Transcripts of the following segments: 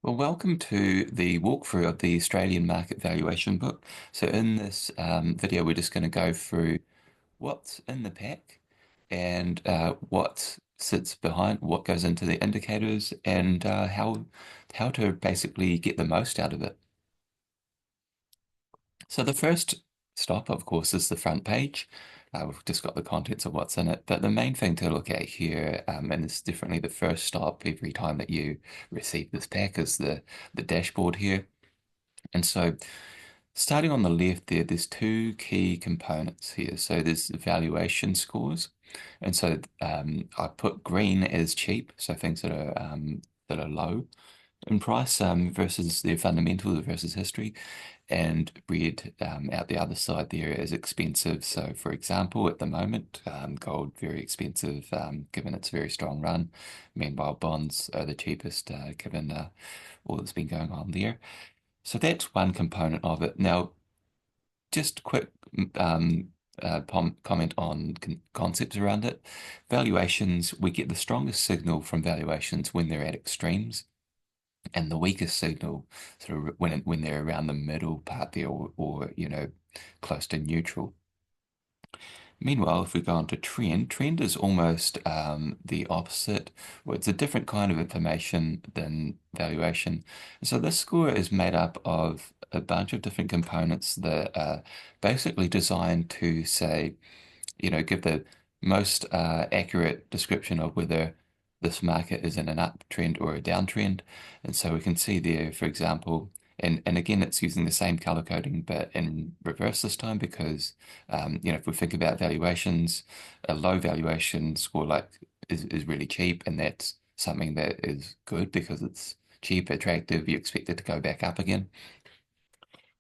Well, welcome to the walkthrough of the Australian Market Valuation book. So in this video, we're just going to go through what's in the pack and what sits behind, what goes into the indicators, and how to basically get the most out of it. So the first stop, of course, is the front page. We've just got the contents of what's in it, but the main thing to look at here, and it's definitely the first stop every time that you receive this pack, is the dashboard here. And so starting on the left there, there's two key components here. So there's valuation scores. And so I put green as cheap, so things that are low in price versus their fundamentals versus history, and red out the other side there is expensive. So for example, at the moment, gold very expensive given its very strong run. Meanwhile, bonds are the cheapest given all that's been going on there. So that's one component of it. Now, just quick comment on concepts around it. Valuations, we get the strongest signal from valuations when they're at extremes, and the weakest signal sort of when they're around the middle part there, or close to neutral. Meanwhile, if we go on to trend, trend is almost the opposite. Well, it's a different kind of information than valuation. So this score is made up of a bunch of different components that are basically designed to say, give the most accurate description of whether this market is in an uptrend or a downtrend. And so we can see there, for example, and again, it's using the same color coding, but in reverse this time because, if we think about valuations, a low valuation score is really cheap, and that's something that is good because it's cheap, attractive, you expect it to go back up again.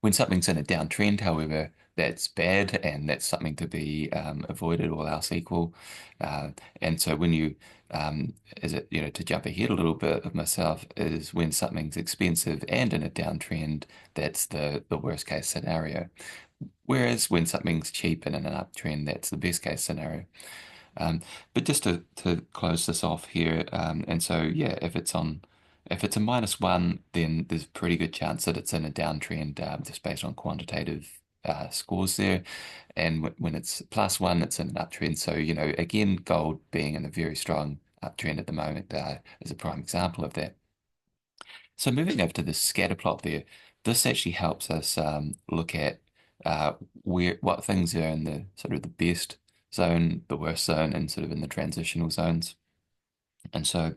When something's in a downtrend, however, that's bad and that's something to be avoided, all else equal. And so when is it, to jump ahead a little bit of myself, is when something's expensive and in a downtrend, that's the worst case scenario. Whereas when something's cheap and in an uptrend, that's the best case scenario. Um, but just to close this off here, and so yeah, if it's a -1, then there's a pretty good chance that it's in a downtrend, just based on quantitative scores there. And when it's +1, it's in an uptrend. So, again, gold being in a very strong uptrend at the moment is a prime example of that. So moving over to the scatter plot there, this actually helps us look at what things are in the sort of the best zone, the worst zone, and sort of in the transitional zones. And so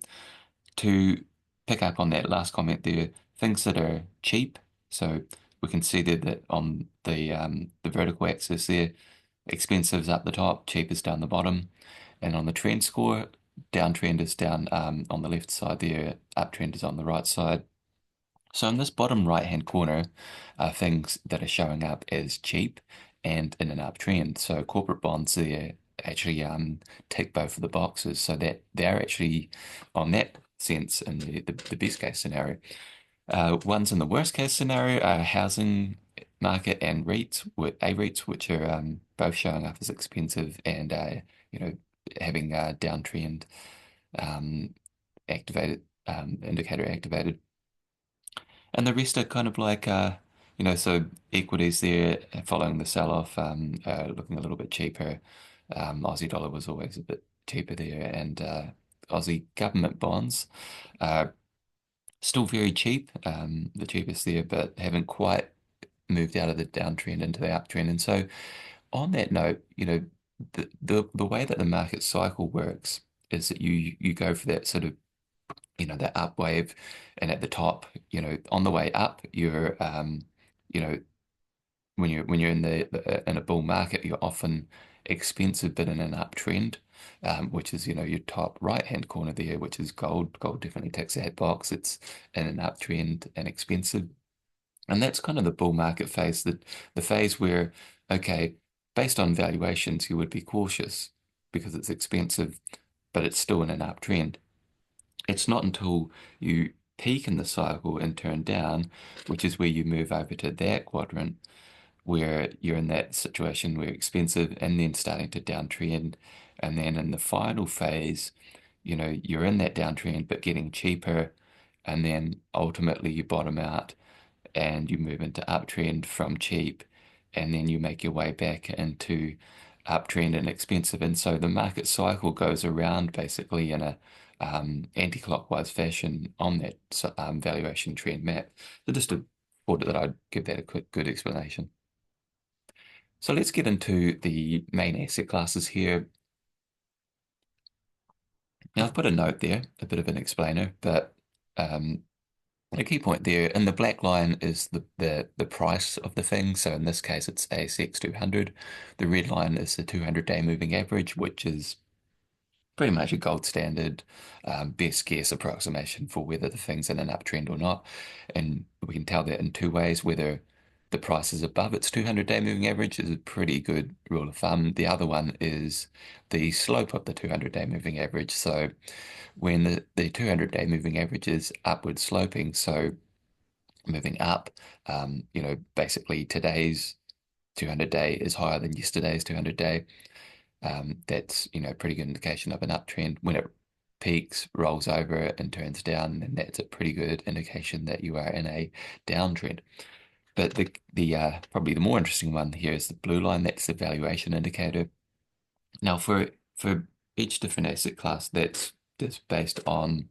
to pick up on that last comment there, things that are cheap. So we can see there that on the vertical axis there, expensive's up the top, cheap is down the bottom, and on the trend score, downtrend is down on the left side there, uptrend is on the right side. So in this bottom right-hand corner are things that are showing up as cheap and in an uptrend. So corporate bonds there actually tick both of the boxes, so that they're actually on that sense in the best case scenario. Ones in the worst case scenario are housing market and REITs, with A-REITs, which are both showing up as expensive and you know having a downtrend um, activated indicator activated. And the rest are kind of like, so equities there following the sell-off, looking a little bit cheaper. Aussie dollar was always a bit cheaper there, and Aussie government bonds are still very cheap, the cheapest there, but haven't quite moved out of the downtrend into the uptrend. And so, on that note, the way that the market cycle works is that you go for that sort of that up wave, and at the top, on the way up, you know, when you're in a bull market, you're often expensive but in an uptrend, which is your top right hand corner there, which is gold. Gold definitely ticks that box. It's in an uptrend and expensive, and that's kind of the bull market phase, the phase where, okay, based on valuations, you would be cautious because it's expensive, but it's still in an uptrend. It's not until you peak in the cycle and turn down, which is where you move over to that quadrant, where you're in that situation where expensive and then starting to downtrend. And then in the final phase, you're in that downtrend but getting cheaper. and then ultimately you bottom out and you move into uptrend from cheap, and then you make your way back into uptrend and expensive. And so the market cycle goes around basically in a anti-clockwise fashion on that valuation trend map. So just to thought that I'd give that a quick good explanation. So let's get into the main asset classes here. Now I've put a note there, a bit of an explainer, but um, the key point there in the black line is the price of the thing. So in this case, it's ASX 200. The red line is the 200-day moving average, which is pretty much a gold standard best guess approximation for whether the thing's in an uptrend or not. And we can tell that in two ways, whether the price is above its 200-day moving average is a pretty good rule of thumb. The other one is the slope of the 200-day moving average. So when the 200-day moving average is upward sloping, so moving up, basically today's 200-day is higher than yesterday's 200-day. That's, a pretty good indication of an uptrend. When it peaks, rolls over and turns down, and that's a pretty good indication that you are in a downtrend. But the probably the more interesting one here is the blue line. That's the valuation indicator. Now, for each different asset class, that's based on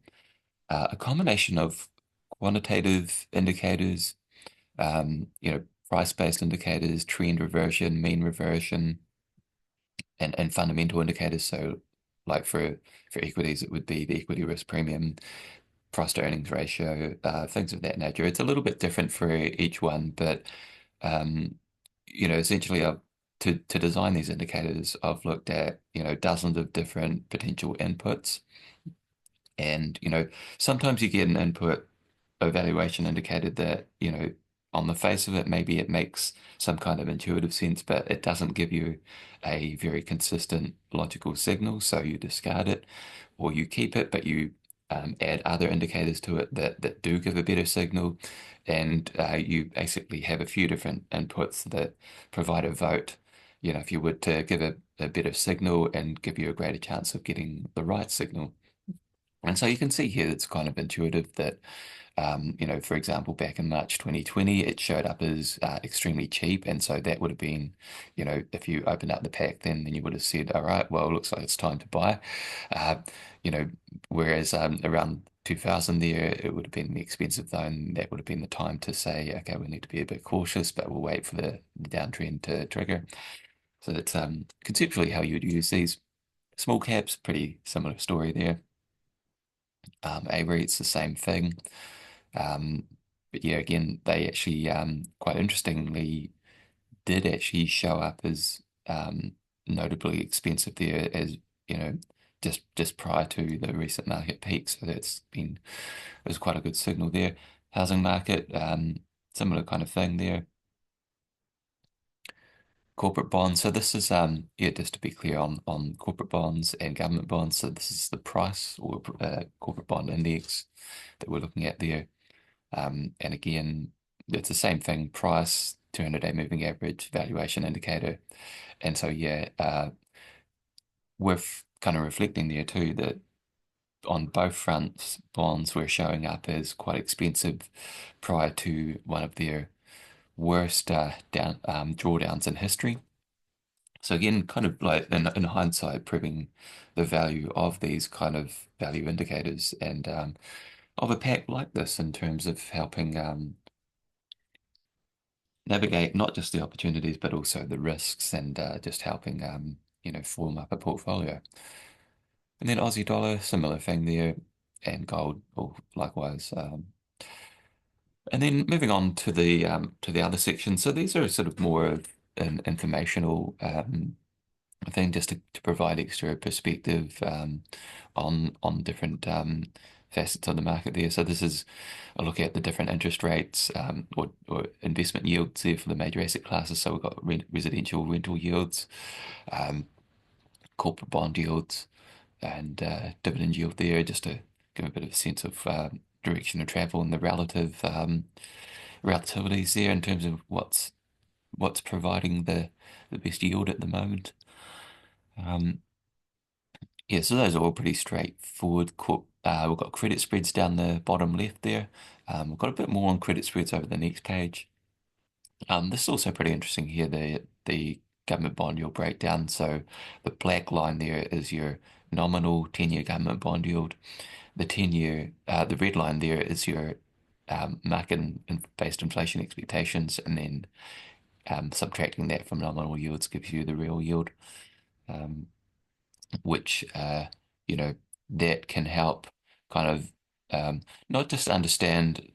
a combination of quantitative indicators, price-based indicators, trend reversion, mean reversion, and fundamental indicators. So, like for equities, it would be the equity risk premium, price to earnings ratio, things of that nature. It's a little bit different for each one, but um, essentially, to design these indicators, I've looked at dozens of different potential inputs, and sometimes you get an input evaluation indicated that, on the face of it, maybe it makes some kind of intuitive sense, but it doesn't give you a very consistent logical signal. So you discard it or you keep it, but you add other indicators to it that do give a better signal. And you basically have a few different inputs that provide a vote. If you were to give a better signal and give you a greater chance of getting the right signal. And so you can see here it's kind of intuitive that, for example, back in March 2020, it showed up as extremely cheap. And so that would have been, if you opened up the pack then you would have said, all right, well, it looks like it's time to buy. Uh, you know, whereas around 2000 there, it would have been the expensive zone. That would have been the time to say, okay, we need to be a bit cautious, but we'll wait for the downtrend to trigger. So that's conceptually how you would use these. Small caps, pretty similar story there. A-REIT's the same thing. Um, but yeah, again, they actually quite interestingly did actually show up as notably expensive there as, you know, just prior to the recent market peak. So it was quite a good signal there. Housing market, similar kind of thing there. Corporate bonds. So this is yeah, just to be clear on corporate bonds and government bonds. So this is the price or corporate bond index that we're looking at there. And again, it's the same thing, price, 200-day moving average, valuation indicator. And so, yeah, we're kind of reflecting there too that on both fronts, bonds were showing up as quite expensive prior to one of their worst drawdowns in history. So again, kind of like in hindsight, proving the value of these kind of value indicators and of a pack like this in terms of helping navigate not just the opportunities, but also the risks and just helping, form up a portfolio. And then Aussie dollar, similar thing there, and gold, or likewise. And then moving on to the other section. So these are sort of more of an informational thing, just to provide extra perspective on different facets of the market there. So this is a look at the different interest rates or investment yields there for the major asset classes. So we've got residential rental yields, um, corporate bond yields, and dividend yield there, just to give a bit of a sense of direction of travel and the relativities there in terms of what's providing the best yield at the moment. Um, Yeah, so those are all pretty straightforward We've got credit spreads down the bottom left there. We've got a bit more on credit spreads over the next page. This is also pretty interesting here, the government bond yield breakdown. So the black line there is your nominal 10-year government bond yield. The red line there is your market-based inflation expectations, and then subtracting that from nominal yields gives you the real yield, um, which you know that can help kind of not just understand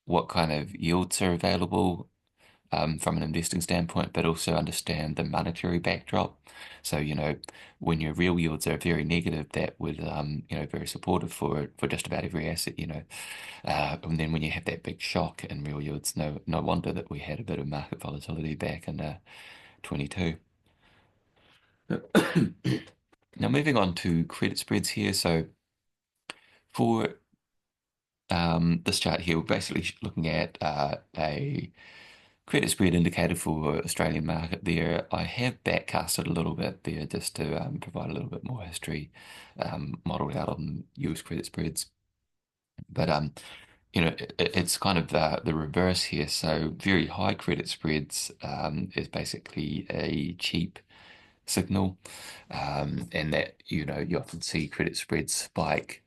what kind of yields are available from an investing standpoint, but also understand the monetary backdrop. So, when your real yields are very negative, that would, very supportive for just about every asset, and then when you have that big shock in real yields, no wonder that we had a bit of market volatility back in 22. Now, moving on to credit spreads here. So, for this chart here, we're basically looking at a credit spread indicator for Australian market there. I have backcasted a little bit there just to provide a little bit more history modeled out on US credit spreads. But it's kind of the reverse here. So very high credit spreads is basically a cheap signal, and that you often see credit spreads spike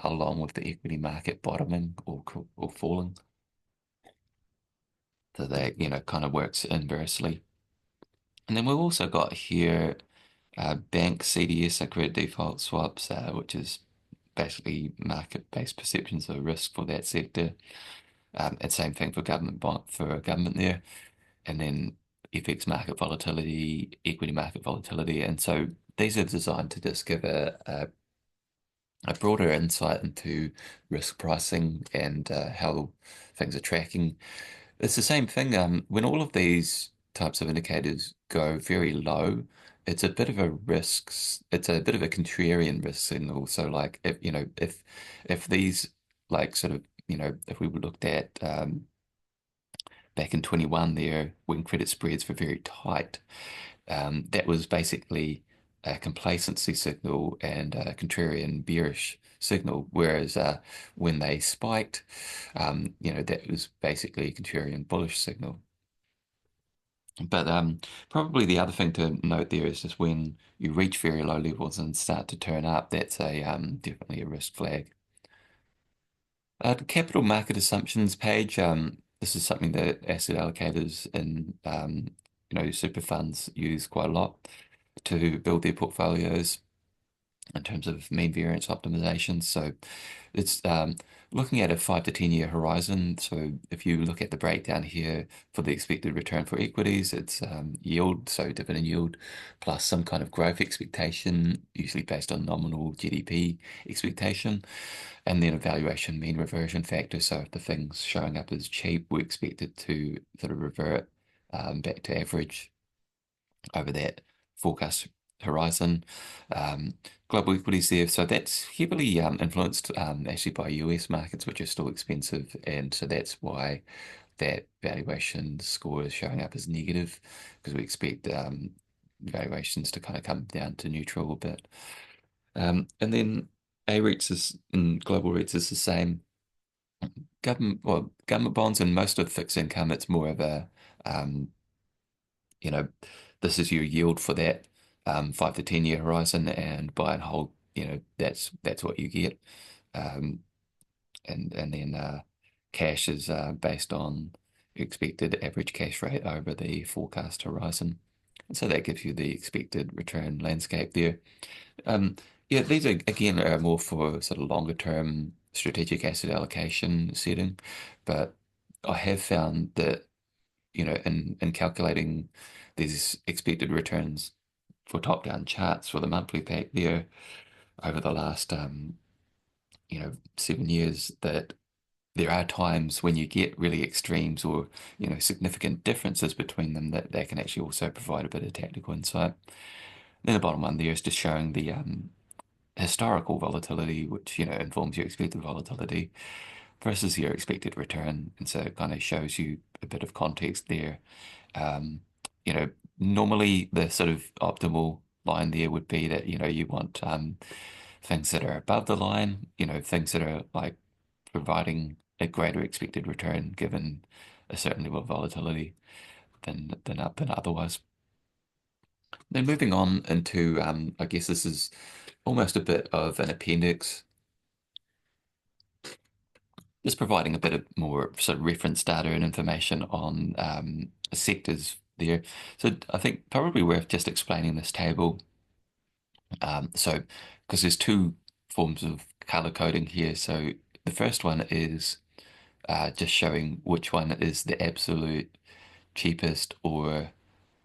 along with the equity market bottoming or falling. So that kind of works inversely. And then we've also got here bank CDS, so credit default swaps, which is basically market-based perceptions of risk for that sector. And same thing for government bond for government there. And then FX market volatility, equity market volatility. And so these are designed to just give a broader insight into risk pricing and how things are tracking. It's the same thing. When all of these types of indicators go very low, it's a bit of a it's a bit of a contrarian risk signal. So like if these like sort of, if we looked at back in 21 there when credit spreads were very tight, that was basically a complacency signal and a contrarian bearish signal. Whereas when they spiked, that was basically a contrarian bullish signal. But probably the other thing to note there is just when you reach very low levels and start to turn up, that's a definitely a risk flag. The capital market assumptions page. This is something that asset allocators in super funds use quite a lot to build their portfolios in terms of mean variance optimization. So it's looking at a 5 to 10 year horizon. So if you look at the breakdown here for the expected return for equities, it's yield, so dividend yield, plus some kind of growth expectation, usually based on nominal GDP expectation, and then a valuation mean reversion factor. So if the thing's showing up as cheap, we expect it to sort of revert back to average over that forecast horizon. Um, Global equities there, so that's heavily influenced actually by US markets, which are still expensive, and so that's why that valuation score is showing up as negative, because we expect valuations to kind of come down to neutral a bit. And then A REITs is in global REITs is the same. Government bonds and most of fixed income, it's more of a um, you know, this is your yield for that 5 to 10 year horizon, and buy and hold, that's what you get. Um, and then cash is based on expected average cash rate over the forecast horizon. And so that gives you the expected return landscape there. Um, yeah, these are again are more for sort of longer term strategic asset allocation setting, but I have found that in calculating these expected returns for top-down charts for the monthly pack there over the last 7 years, that there are times when you get really extremes or significant differences between them that they can actually also provide a bit of tactical insight. Then the bottom one there is just showing the historical volatility, which informs your expected volatility versus your expected return, and so it kind of shows you a bit of context there. Um, Normally the sort of optimal line there would be that you want things that are above the line, things that are like providing a greater expected return given a certain level of volatility than otherwise. Then moving on into, I guess this is almost a bit of an appendix, just providing a bit of more sort of reference data and information on sectors there. So I think probably worth just explaining this table. So because there's two forms of color coding here. So the first one is just showing which one is the absolute cheapest or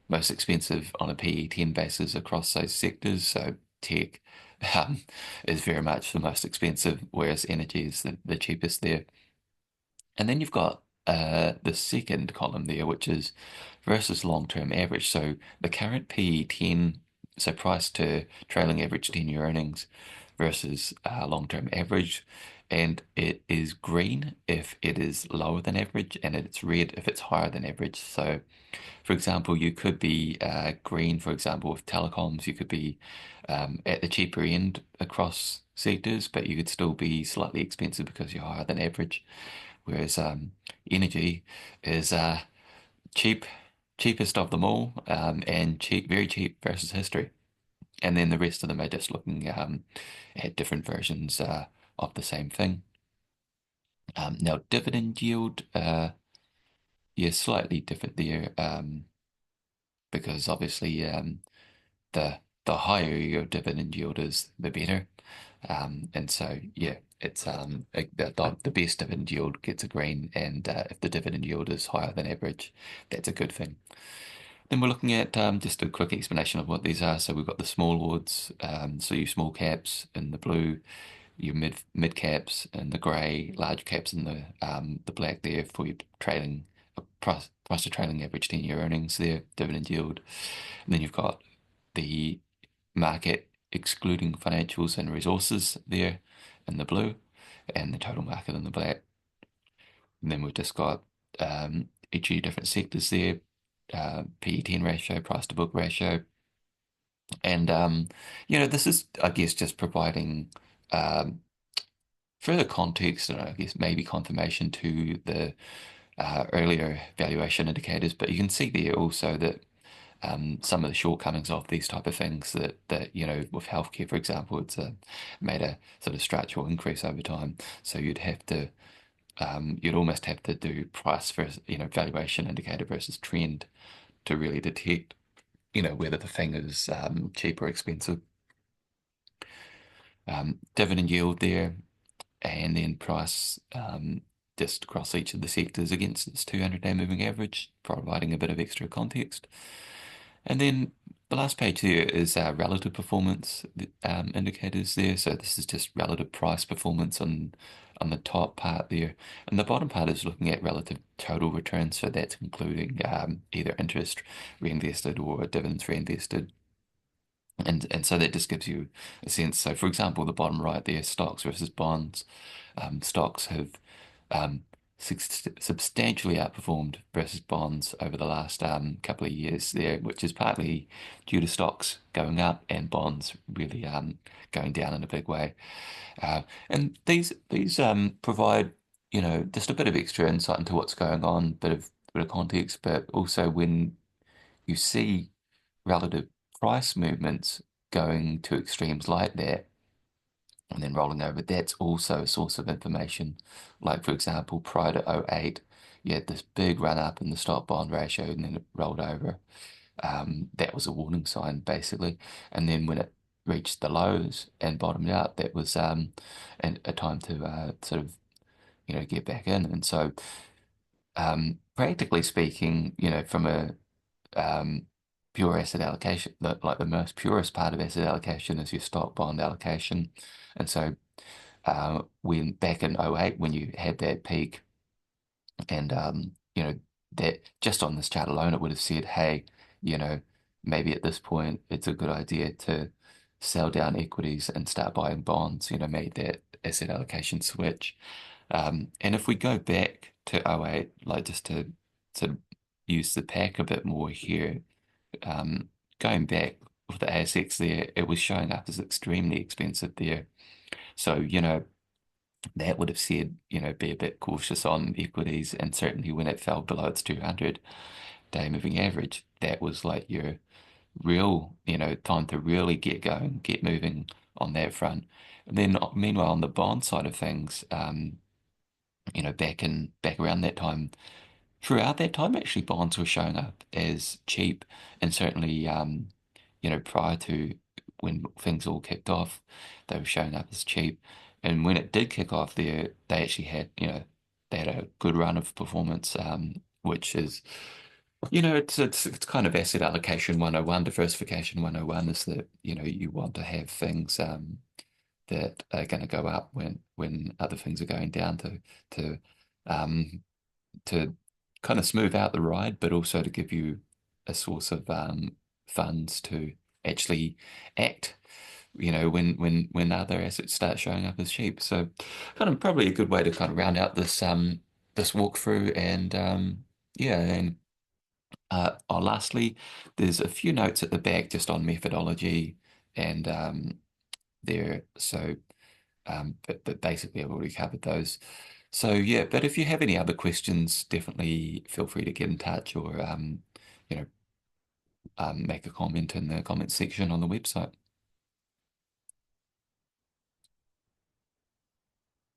most expensive on a PE10 basis across those sectors. So tech um, is very much the most expensive, whereas energy is the cheapest there. And then you've got the second column there, which is versus long-term average. So the current PE10, so price to trailing average 10-year earnings versus long-term average. And it is green if it is lower than average, and it's red if it's higher than average. So, for example, you could be green, for example, with telecoms. You could be at the cheaper end across sectors, but you could still be slightly expensive because you're higher than average. Whereas energy is cheap, cheapest of them all, and cheap, very cheap versus history. And then the rest of them are just looking at different versions of the same thing. Now, dividend yield, yeah, slightly different there, because obviously the higher your dividend yield is, the better. And so, yeah, it's the best dividend yield gets a green, and if the dividend yield is higher than average, that's a good thing. Then we're looking at just a quick explanation of what these are. So we've got the small ords, so your small caps in the blue, your mid caps in the grey, large caps in the black there for your trailing price to trailing average 10-year earnings there, dividend yield. And then you've got the market excluding financials and resources there in the blue, and the total market in the black. And then we've just got each of your different sectors there, PE10 ratio, price to book ratio. And this is, I guess, just providing um, further context and I guess maybe confirmation to the earlier valuation indicators. But you can see there also that some of the shortcomings of these type of things that with healthcare, for example, it's made a sort of structural increase over time. So you'd almost have to do price versus valuation indicator versus trend to really detect whether the thing is cheap or expensive. Dividend yield there, and then price just across each of the sectors against its 200-day moving average, providing a bit of extra context. And then the last page here is relative performance indicators there. So this is just relative price performance on the top part there. And the bottom part is looking at relative total return. So that's including either interest reinvested or dividends reinvested. And so that just gives you a sense. So for example, the bottom right there, stocks versus bonds. Stocks have um, substantially outperformed versus bonds over the last couple of years there, which is partly due to stocks going up and bonds really going down in a big way. And these provide just a bit of extra insight into what's going on, bit of context, but also when you see relative price movements going to extremes like that and then rolling over, that's also a source of information. Like, for example, prior to '08, you had this big run up in the stock bond ratio and then it rolled over. That was a warning sign, basically. And then when it reached the lows and bottomed out, that was a time to sort of, get back in. And so, practically speaking, from a um, pure asset allocation, like the most purest part of asset allocation is your stock bond allocation. And so when back in '08, when you had that peak and that just on this chart alone, it would have said, hey, you know, maybe at this point it's a good idea to sell down equities and start buying bonds, made that asset allocation switch. And if we go back to '08, like just to use the pack a bit more here, um, going back with the ASX there, it was showing up as extremely expensive there. So, you know, that would have said, you know, be a bit cautious on equities. And certainly when it fell below its 200-day moving average, that was like your real, you know, time to really get going, get moving on that front. And then meanwhile, on the bond side of things, you know, back around that time, throughout that time, actually, bonds were showing up as cheap, and certainly, you know, prior to when things all kicked off, they were showing up as cheap. And when it did kick off, they actually had, you know, they had a good run of performance, which is, you know, it's kind of asset allocation 101, diversification 101 is that, you know, you want to have things that are going to go up when other things are going down to um, to kind of smooth out the ride, but also to give you a source of funds to actually act, you know, when other assets start showing up as cheap. So kind of probably a good way to kind of round out this walkthrough and yeah, and lastly, there's a few notes at the back just on methodology and there. So but basically I've already covered those. So yeah, but if you have any other questions, definitely feel free to get in touch or you know, make a comment in the comment section on the website.